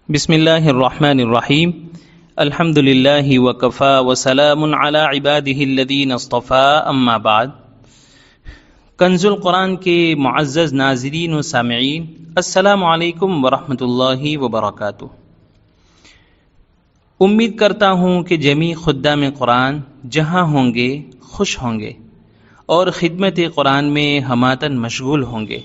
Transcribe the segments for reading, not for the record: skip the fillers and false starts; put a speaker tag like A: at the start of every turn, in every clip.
A: بسم اللہ الرحمن الرحیم الحمد للہ وکفا وسلام علی عباده الذین اصطفى اما بعد۔ کنز القرآن کے معزز ناظرین و سامعین، السلام علیکم ورحمۃ اللہ وبرکاتہ۔ امید کرتا ہوں کہ جمیع خدام قرآن جہاں ہوں گے خوش ہوں گے اور خدمت قرآن میں ہماتن مشغول ہوں گے۔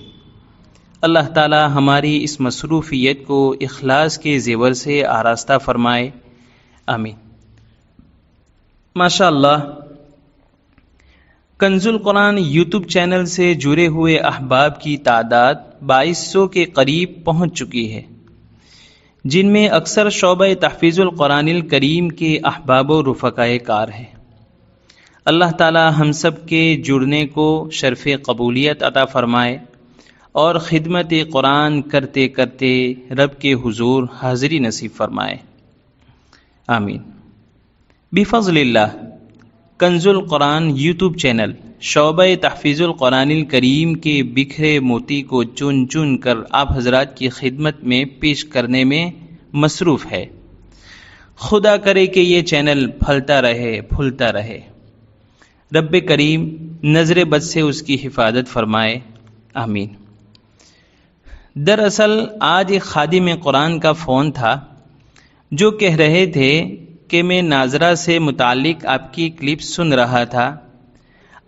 A: اللہ تعالی ہماری اس مصروفیت کو اخلاص کے زیور سے آراستہ فرمائے، آمین۔ ماشاء اللہ، کنز القرآن یوٹیوب چینل سے جڑے ہوئے احباب کی تعداد 2200 کے قریب پہنچ چکی ہے، جن میں اکثر شعبہ تحفیظ القرآن الکریم کے احباب و رفقائے کار ہیں۔ اللہ تعالی ہم سب کے جڑنے کو شرف قبولیت عطا فرمائے اور خدمت قرآن کرتے کرتے رب کے حضور حاضری نصیب فرمائے، آمین۔ بفضل اللہ، کنز القرآن یوٹیوب چینل شعبہ تحفیظ القرآن الکریم کے بکھرے موتی کو چن چن کر آپ حضرات کی خدمت میں پیش کرنے میں مصروف ہے۔ خدا کرے کہ یہ چینل پھلتا رہے پھولتا رہے، رب کریم نظر بد سے اس کی حفاظت فرمائے، آمین۔ دراصل آج ایک خادم قرآن کا فون تھا جو کہہ رہے تھے کہ میں ناظرہ سے متعلق آپ کی کلپ سن رہا تھا،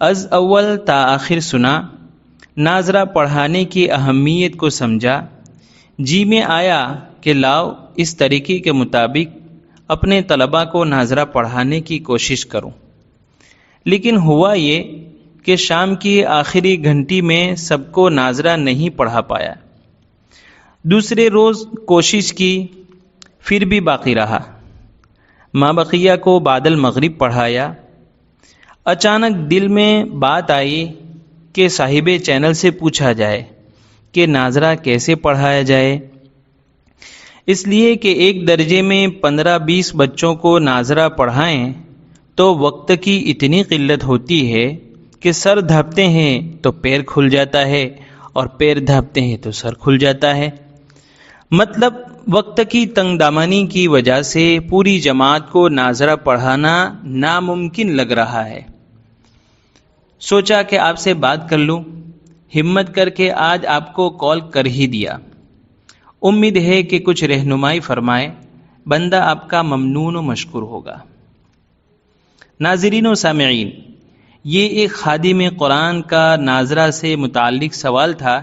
A: از اول تا آخر سنا، ناظرہ پڑھانے کی اہمیت کو سمجھا، جی میں آیا کہ لاؤ اس طریقے کے مطابق اپنے طلباء کو ناظرہ پڑھانے کی کوشش کروں، لیکن ہوا یہ کہ شام کی آخری گھنٹی میں سب کو ناظرہ نہیں پڑھا پایا۔ دوسرے روز کوشش کی، پھر بھی باقی رہا، ماں بقیہ کو بعد المغرب پڑھایا۔ اچانک دل میں بات آئی کہ صاحب چینل سے پوچھا جائے کہ ناظرہ کیسے پڑھایا جائے، اس لیے کہ ایک درجے میں 15-20 بچوں کو ناظرہ پڑھائیں تو وقت کی اتنی قلت ہوتی ہے کہ سر دھاپتے ہیں تو پیر کھل جاتا ہے اور پیر دھاپتے ہیں تو سر کھل جاتا ہے۔ مطلب وقت کی تنگ دامانی کی وجہ سے پوری جماعت کو ناظرہ پڑھانا ناممکن لگ رہا ہے۔ سوچا کہ آپ سے بات کر لوں، ہمت کر کے آج آپ کو کال کر ہی دیا۔ امید ہے کہ کچھ رہنمائی فرمائے، بندہ آپ کا ممنون و مشکور ہوگا۔ ناظرین و سامعین، یہ ایک خادم قرآن کا ناظرہ سے متعلق سوال تھا۔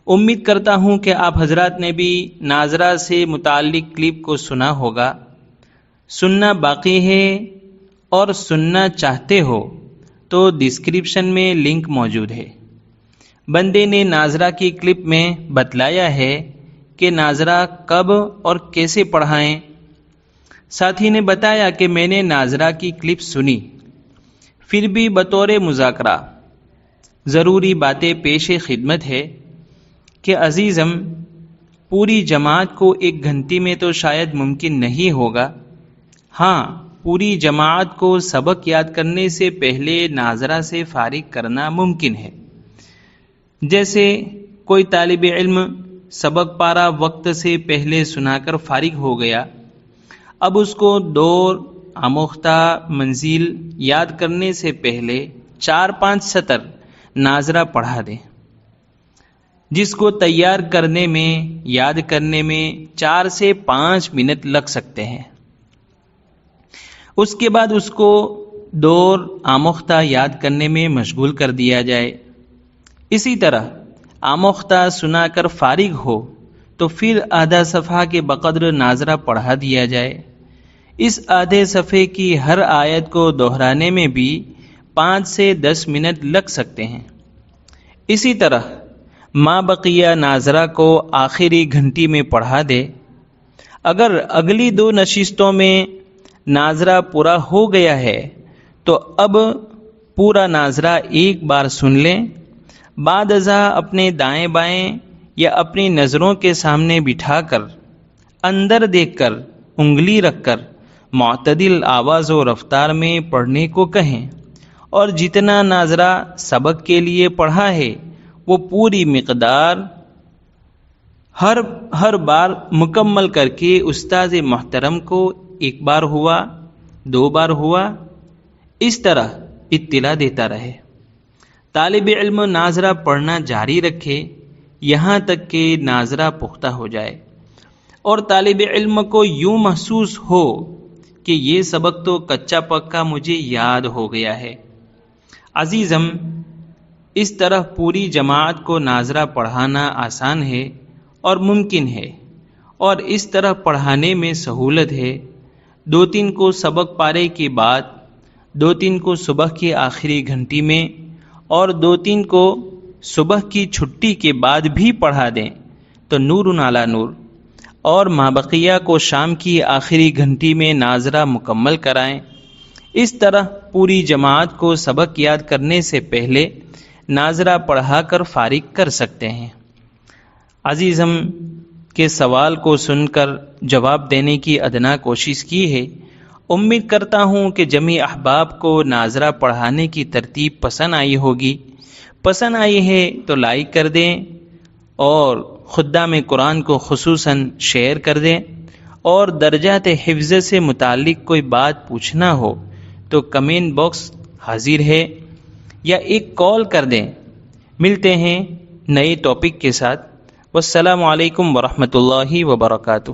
A: امید کرتا ہوں کہ آپ حضرات نے بھی ناظرہ سے متعلق کلپ کو سنا ہوگا۔ سننا باقی ہے اور سننا چاہتے ہو تو ڈسکرپشن میں لنک موجود ہے۔ بندے نے ناظرہ کی کلپ میں بتلایا ہے کہ ناظرہ کب اور کیسے پڑھائیں۔ ساتھی نے بتایا کہ میں نے ناظرہ کی کلپ سنی، پھر بھی بطور مذاکرہ ضروری باتیں پیش خدمت ہے کہ عزیزم، پوری جماعت کو 1 گھنٹے میں تو شاید ممکن نہیں ہوگا۔ ہاں، پوری جماعت کو سبق یاد کرنے سے پہلے ناظرہ سے فارغ کرنا ممکن ہے۔ جیسے کوئی طالب علم سبق پارا وقت سے پہلے سنا کر فارغ ہو گیا، اب اس کو دور آموختہ منزل یاد کرنے سے پہلے 4-5 سطر ناظرہ پڑھا دیں، جس کو تیار کرنے میں یاد کرنے میں 4 سے 5 منٹ لگ سکتے ہیں۔ اس کے بعد اس کو دور آموختہ یاد کرنے میں مشغول کر دیا جائے۔ اسی طرح آموختہ سنا کر فارغ ہو تو پھر آدھا صفحہ کے بقدر ناظرہ پڑھا دیا جائے۔ اس آدھے صفحے کی ہر آیت کو دہرانے میں بھی 5 سے 10 منٹ لگ سکتے ہیں۔ اسی طرح ماں بقیہ ناظرہ کو آخری گھنٹی میں پڑھا دے۔ اگر اگلی 2 نشستوں میں ناظرہ پورا ہو گیا ہے تو اب پورا ناظرہ ایک بار سن لیں، بعد ازاں اپنے دائیں بائیں یا اپنی نظروں کے سامنے بٹھا کر اندر دیکھ کر انگلی رکھ کر معتدل آواز و رفتار میں پڑھنے کو کہیں، اور جتنا ناظرہ سبق کے لیے پڑھا ہے وہ پوری مقدار ہر بار مکمل کر کے استاذ محترم کو ایک بار ہوا، 2 بار ہوا، اس طرح اطلاع دیتا رہے۔ طالب علم ناظرہ پڑھنا جاری رکھے یہاں تک کہ ناظرہ پختہ ہو جائے، اور طالب علم کو یوں محسوس ہو کہ یہ سبق تو کچا پکا مجھے یاد ہو گیا ہے۔ عزیزم، اس طرح پوری جماعت کو ناظرہ پڑھانا آسان ہے اور ممکن ہے، اور اس طرح پڑھانے میں سہولت ہے۔ 2-3 کو سبق پارے کے بعد، 2-3 کو صبح کی آخری گھنٹی میں، اور 2-3 کو صبح کی چھٹی کے بعد بھی پڑھا دیں تو نور علی نور، اور مابقیہ کو شام کی آخری گھنٹی میں ناظرہ مکمل کرائیں۔ اس طرح پوری جماعت کو سبق یاد کرنے سے پہلے ناظرہ پڑھا کر فارغ کر سکتے ہیں۔ عزیزم کے سوال کو سن کر جواب دینے کی ادنا کوشش کی ہے۔ امید کرتا ہوں کہ جمیع احباب کو ناظرہ پڑھانے کی ترتیب پسند آئی ہوگی۔ پسند آئی ہے تو لائک کر دیں، اور خدام قرآن کو خصوصاً شیئر کر دیں، اور درجات حفظ سے متعلق کوئی بات پوچھنا ہو تو کمنٹ باکس حاضر ہے، یا ایک کال کر دیں۔ ملتے ہیں نئے ٹاپک کے ساتھ۔ والسلام علیکم ورحمۃ اللہ وبرکاتہ۔